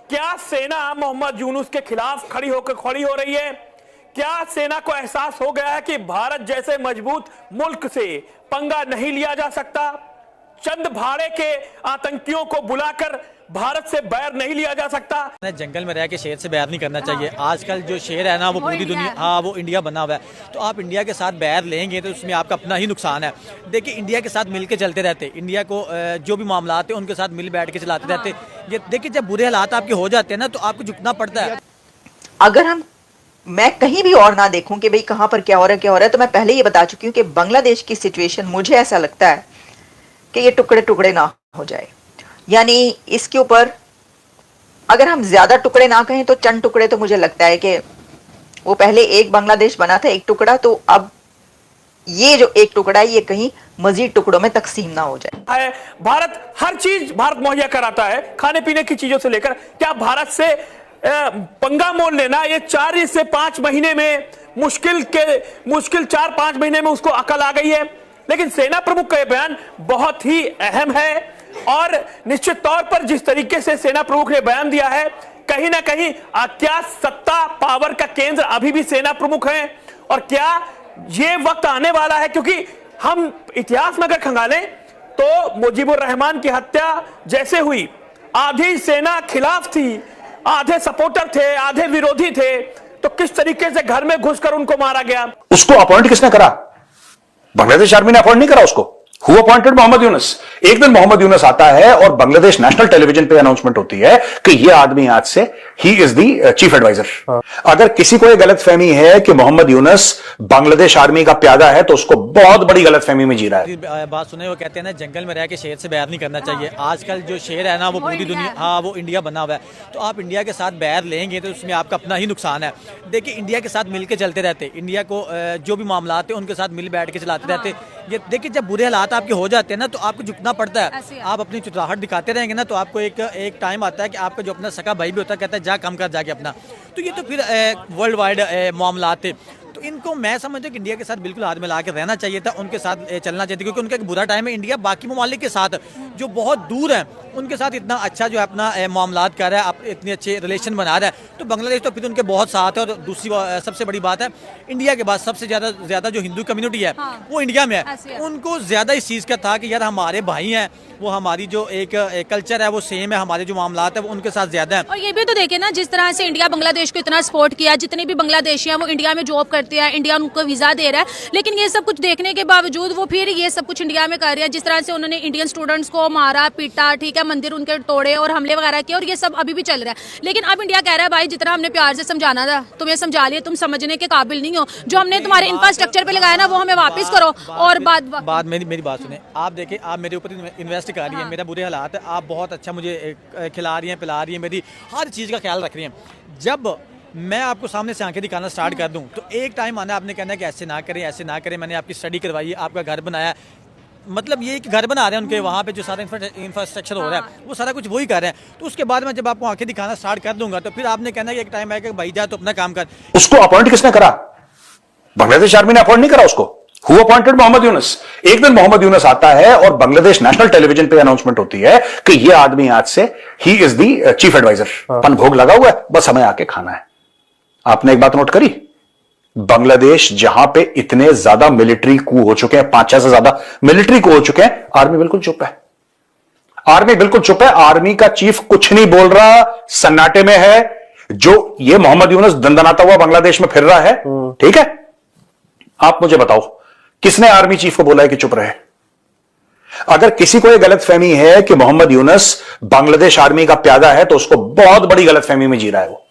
क्या सेना मोहम्मद यूनुस के खिलाफ खड़ी हो रही है? क्या सेना को एहसास हो गया है कि भारत जैसे मजबूत मुल्क से पंगा नहीं लिया जा सकता? चंद भाड़े के आतंकियों को बुलाकर भारत से बैर नहीं लिया जा सकता। जंगल में रह के शेर से बैर नहीं करना चाहिए। आजकल जो शेर है ना वो पूरी दुनिया, वो इंडिया बना हुआ है। तो आप इंडिया के साथ बैर लेंगे तो उसमें आपका अपना ही नुकसान है। देखिए, इंडिया के साथ मिलके चलते रहते, इंडिया को जो भी मामला आते उनके साथ मिल बैठ के चलाते रहते। ये देखिए, जब बुरे हालात आपके हो जाते हैं ना तो आपको झुकना पड़ता है। अगर मैं कहीं भी और ना देखूं कि भाई कहां पर क्या हो रहा है, तो मैं पहले ये बता चुकी हूँ कि बांग्लादेश की सिचुएशन मुझे ऐसा लगता है कि ये टुकड़े टुकड़े ना हो जाए। यानी इसके ऊपर अगर हम ज्यादा टुकड़े ना कहें तो चंद टुकड़े, तो मुझे लगता है कि वो पहले एक बांग्लादेश बना था, एक टुकड़ा, तो अब ये जो एक टुकड़ा है ये कहीं मजीद टुकड़ों में तकसीम ना हो जाए। भारत हर चीज भारत मुहैया कराता है, खाने पीने की चीजों से लेकर। क्या भारत से पंगा मोल लेना ये 4 से 5 महीने में मुश्किल 4-5 महीने में उसको अकल आ गई है? लेकिन सेना प्रमुख का यह बयान बहुत ही अहम है और निश्चित तौर पर जिस तरीके से सेना प्रमुख ने बयान दिया है, कहीं ना कहीं क्या सत्ता पावर का केंद्र अभी भी सेना प्रमुख है? और क्या ये वक्त आने वाला है? क्योंकि हम इतिहास में अगर खंगालें तो मुजीबुर रहमान की हत्या जैसे हुई, आधी सेना खिलाफ थी, आधे सपोर्टर थे, आधे विरोधी थे, तो किस तरीके से घर में घुसकर उनको मारा गया। उसको अपॉइंट किसने करा? बांग्लादेश आर्मी ने अपॉइंट नहीं करा उसको। Who appointed Mohammad Yunus? एक दिन मोहम्मद यूनुस आता है और बांग्लादेश नेशनल टेलीविजन पे अनाउंसमेंट होती है कि ये आदमी आज से ही इज द चीफ एडवाइजर। अगर किसी को ये गलतफहमी है कि मोहम्मद यूनुस बांग्लादेश आर्मी का प्यादा है तो उसको बहुत बड़ी गलतफहमी में जी रहा है। बात सुने, वो कहते हैं ना जंगल में रह के शेर से बैर नहीं करना चाहिए। आजकल जो शेर है ना वो पूरी दुनिया, वो इंडिया बना हुआ है। तो आप इंडिया के साथ बैर लेंगे तो उसमें आपका अपना ही नुकसान है। देखिए, इंडिया के साथ मिलकर चलते रहते, इंडिया को जो भी मामला आते उनके साथ मिल बैठ के चलाते रहते। ये देखिए, जब बुरे हालात आपके हो जाते हैं ना तो आपको झुकना पड़ता है। आप अपनी चुतराहट दिखाते रहेंगे ना तो आपको एक टाइम आता है कि आपका जो अपना सका भाई भी होता है कहता है जा कम कर जाके अपना। तो ये तो फिर वर्ल्ड वाइड मामला आते। तो इनको मैं समझता हूँ कि इंडिया के साथ बिल्कुल हाथ मिला के रहना चाहिए था, उनके साथ चलना चाहिए था, क्योंकि उनका एक बुरा टाइम है। इंडिया बाकी ममालिक के साथ जो बहुत दूर हैं उनके साथ इतना अच्छा जो है अपना मामलात कर रहा है, इतने अच्छे रिलेशन बना रहा है। तो बांग्लादेश तो फिर उनके बहुत साथ है। और दूसरी सबसे बड़ी बात है, इंडिया के बाद सबसे ज़्यादा जो हिंदू कम्युनिटी है वो इंडिया में है। उनको ज़्यादा इस चीज़ का था कि यार हमारे भाई हैं, वो हमारी जो एक कल्चर है वो सेम है, हमारे जो मामलात है वो उनके साथ ज़्यादा है। और ये भी तो देखे ना, जिस तरह से इंडिया बांग्लादेश को इतना सपोर्ट किया, जितने भी बांग्लादेशी हैं वो इंडिया में जॉब करते हैं, इंडिया उनको वीजा दे रहा है, लेकिन ये सब कुछ देखने के बावजूद वो फिर ये सब कुछ इंडिया में कर रहे हैं। जिस तरह से उन्होंने इंडियन स्टूडेंट्स को मारा पीटा, ठीक है, मंदिर उनके तोड़े और हमले वगैरह किए, और ये सब अभी भी चल रहा है। लेकिन अब इंडिया कह रहा है भाई जितना हमने प्यार से समझाना था तुम्हें समझा लिया, तुम समझने के काबिल नहीं हो, जो हमने तुम्हारे इंफ्रास्ट्रक्चर पे लगाया ना वो हमें वापस करो। और मेरी बात सुने, आप देखिए, आप मेरे ऊपर इन्वेस्ट कर रही है, मेरा बुरे हालात है, आप बहुत अच्छा मुझे खिला रही हैं, पिला रही हैं, मेरी हर चीज़ का ख्याल रख रही हैं। जब मैं आपको सामने से आंखें दिखाना स्टार्ट कर दूं तो एक टाइम आना आपने कहना है कि ऐसे ना करें, ऐसे ना करें। मैंने आपकी स्टडी करवाई है, आपका घर बनाया, मतलब ये कि घर बना रहे हैं उनके वहाँ पे जो सारा इंफ्रास्ट्रक्चर हो रहा है वो सारा कुछ वही कर रहे हैं। तो उसके बाद में जब आपको आंखें दिखाना स्टार्ट कर दूंगा तो फिर आपने कहना कि एक टाइम आएगा भाई जा तो अपना काम कर। उसको अपॉइंट किसने करा? बांग्लादेश आर्मी ने अपॉइंट नहीं करा उसको। Who appointed Mohammad Yunus? एक दिन मोहम्मद यूनुस आता है और बांग्लादेश नेशनल टेलीविजन पे अनाउंसमेंट होती है कि ये आदमी आज से ही इज द चीफ एडवाइजर। पन भोग लगा हुआ है, बस हमें आके खाना है। आपने एक बात नोट करी, बांग्लादेश जहां पे इतने ज्यादा मिलिट्री कू हो चुके हैं, 5-6 से ज्यादा मिलिट्री कू हो चुके हैं, आर्मी बिल्कुल चुप है। आर्मी बिल्कुल चुप है। आर्मी का चीफ कुछ नहीं बोल रहा, सन्नाटे में है। जो ये मोहम्मद यूनुस दंदनाता हुआ बांग्लादेश में फिर रहा है, ठीक है। आप मुझे बताओ किसने आर्मी चीफ को बोला है कि चुप रहे? अगर किसी को यह गलतफहमी है कि मोहम्मद यूनुस बांग्लादेश आर्मी का प्यादा है तो उसको बहुत बड़ी गलतफहमी में जी रहा है वो।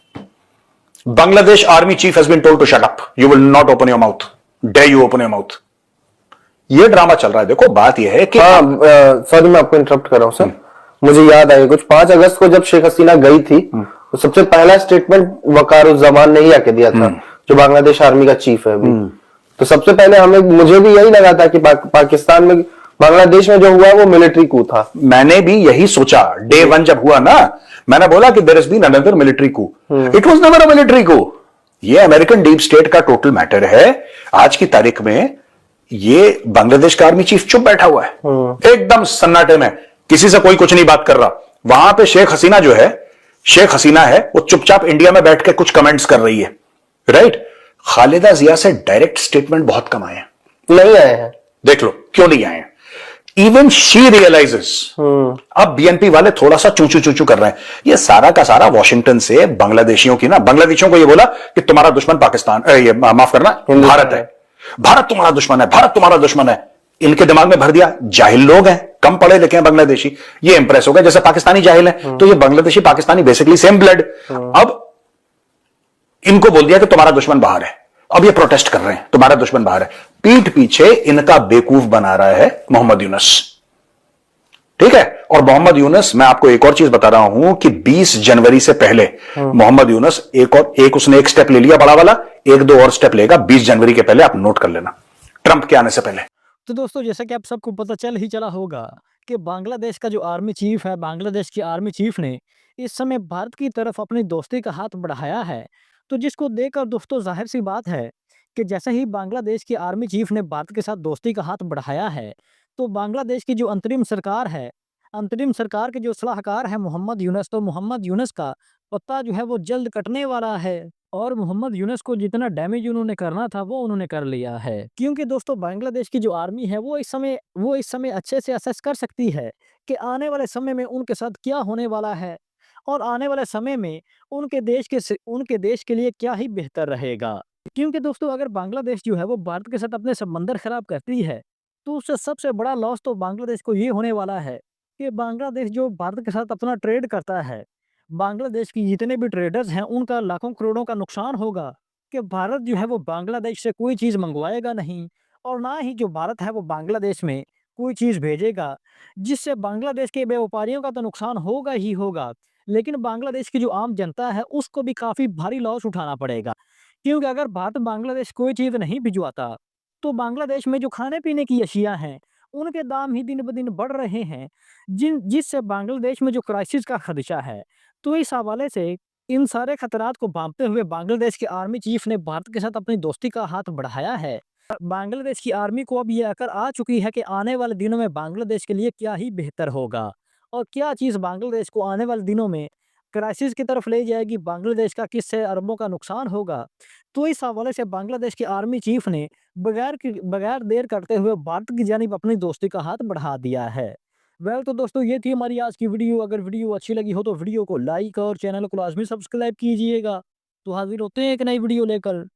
Bangladesh army chief has been told to shut up, you will not open your mouth, dare you open your mouth. ये ड्रामा चल रहा है। देखो, बात यह है कि सॉरी मैं आपको इंटरप्ट कर रहा हूं सर, मुझे याद आया कुछ 5 अगस्त को जब शेख हसीना गई थी तो सबसे पहला स्टेटमेंट वकारुज्जमान ने ही आके दिया था, जो बांग्लादेश आर्मी का चीफ है अभी। तो सबसे पहले मुझे भी यही लगा था कि पाकिस्तान में, बांग्लादेश में जो हुआ वो मिलिट्री कू था। मैंने भी यही सोचा डे 1 जब हुआ ना, मैंने बोला कि there has been another military coup. It was never a military coup. ये अमेरिकन डीप स्टेट का टोटल मैटर है। आज की तारीख में ये बांग्लादेश का आर्मी चीफ चुप बैठा हुआ है, एकदम सन्नाटे में, किसी से कोई कुछ नहीं बात कर रहा। वहां पे शेख हसीना जो है, शेख हसीना है, वो चुपचाप इंडिया में बैठ के कुछ कमेंट्स कर रही है, राइट? खालिदा जिया से डायरेक्ट स्टेटमेंट बहुत कम आए हैं, नहीं आए हैं। देख लो क्यों नहीं आए हैं। इवन शी रियलाइजेस, अब बीएनपी वाले थोड़ा सा चूचू चूचू कर रहे हैं। ये सारा का सारा वॉशिंगटन से बांग्लादेशियों की ना, बांग्लादेशियों को ये बोला कि तुम्हारा दुश्मन पाकिस्तान, ये माफ करना, भारत है, भारत तुम्हारा दुश्मन है, भारत तुम्हारा दुश्मन है। इनके दिमाग में भर दिया। जाहिल लोग हैं, कम पढ़े लिखे हैं बांग्लादेशी, ये इंप्रेस हो गए जैसे पाकिस्तानी जाहिल हैं, तो ये Bangladeshi Pakistani basically same blood. अब इनको बोल दिया कि तुम्हारा दुश्मन बाहर है, अब ये प्रोटेस्ट कर रहे हैं तुम्हारा दुश्मन बाहर है। पीठ पीछे इनका बेवकूफ बना रहा है मोहम्मद यूनुस, ठीक है? और मोहम्मद यूनुस, मैं आपको एक और चीज बता रहा हूं कि 20 जनवरी से पहले मोहम्मद यूनुस उसने एक स्टेप ले लिया बड़ा वाला, एक दो और स्टेप लेगा 20 जनवरी के पहले, आप नोट कर लेना, ट्रंप के आने से पहले। तो दोस्तों, जैसा कि आप सबको पता चल ही चला होगा कि बांग्लादेश का जो आर्मी चीफ है, बांग्लादेश की आर्मी चीफ ने इस समय भारत की तरफ अपनी दोस्ती का हाथ बढ़ाया है। तो जिसको देखकर दोस्तों जाहिर सी बात है कि जैसे ही बांग्लादेश की आर्मी चीफ ने भारत के साथ दोस्ती का हाथ बढ़ाया है, तो बांग्लादेश की जो अंतरिम सरकार है, अंतरिम सरकार के जो सलाहकार है मोहम्मद यूनुस, तो मोहम्मद यूनुस का पत्ता जो है वो जल्द कटने वाला है। और मोहम्मद यूनुस को जितना डैमेज उन्होंने करना था वो उन्होंने कर लिया है। क्योंकि दोस्तों बांग्लादेश की जो आर्मी है वो इस समय अच्छे से असेस कर सकती है कि आने वाले समय में उनके साथ क्या होने वाला है, और आने वाले समय में उनके देश के लिए क्या ही बेहतर रहेगा। क्योंकि दोस्तों अगर बांग्लादेश जो है वो भारत के साथ अपने संबंध खराब करती है, तो उससे सबसे बड़ा लॉस तो बांग्लादेश को ये होने वाला है कि बांग्लादेश जो भारत के साथ अपना ट्रेड करता है, बांग्लादेश की जितने भी ट्रेडर्स हैं उनका लाखों करोड़ों का नुकसान होगा कि भारत जो है वो बांग्लादेश से कोई चीज़ मंगवाएगा नहीं, और ना ही जो भारत है वो बांग्लादेश में कोई चीज़ भेजेगा, जिससे बांग्लादेश के व्यापारियों का तो नुकसान होगा ही होगा, लेकिन बांग्लादेश की जो आम जनता है उसको भी काफ़ी भारी लॉस उठाना पड़ेगा। क्योंकि अगर भारत बांग्लादेश कोई चीज़ नहीं भिजवाता, तो बांग्लादेश में जो खाने-पीने की अशिया हैं, उनके दाम ही दिन-ब-दिन बढ़ रहे हैं, जिससे बांग्लादेश में जो क्राइसिस का खदशा है। तो इस हवाले से इन सारे खतरात को भांपते हुए बांग्लादेश के आर्मी चीफ ने भारत के साथ अपनी दोस्ती का हाथ बढ़ाया है। बांग्लादेश की आर्मी को अब ये अकल आ चुकी है कि आने वाले दिनों में बांग्लादेश के लिए क्या ही बेहतर होगा, और क्या चीज़ बांग्लादेश को आने वाले दिनों में क्राइसिस की तरफ ले जाएगी, बांग्लादेश का किससे अरबों का नुकसान होगा। तो इस हवाले से बांग्लादेश के आर्मी चीफ ने बगैर देर करते हुए भारत की जानिब अपनी दोस्ती का हाथ बढ़ा दिया है। वेल तो दोस्तों, ये थी हमारी आज की वीडियो। अगर वीडियो अच्छी लगी हो तो वीडियो को लाइक और चैनल को लाजमी सब्सक्राइब कीजिएगा। तो हाजिर होते हैं एक नई वीडियो लेकर।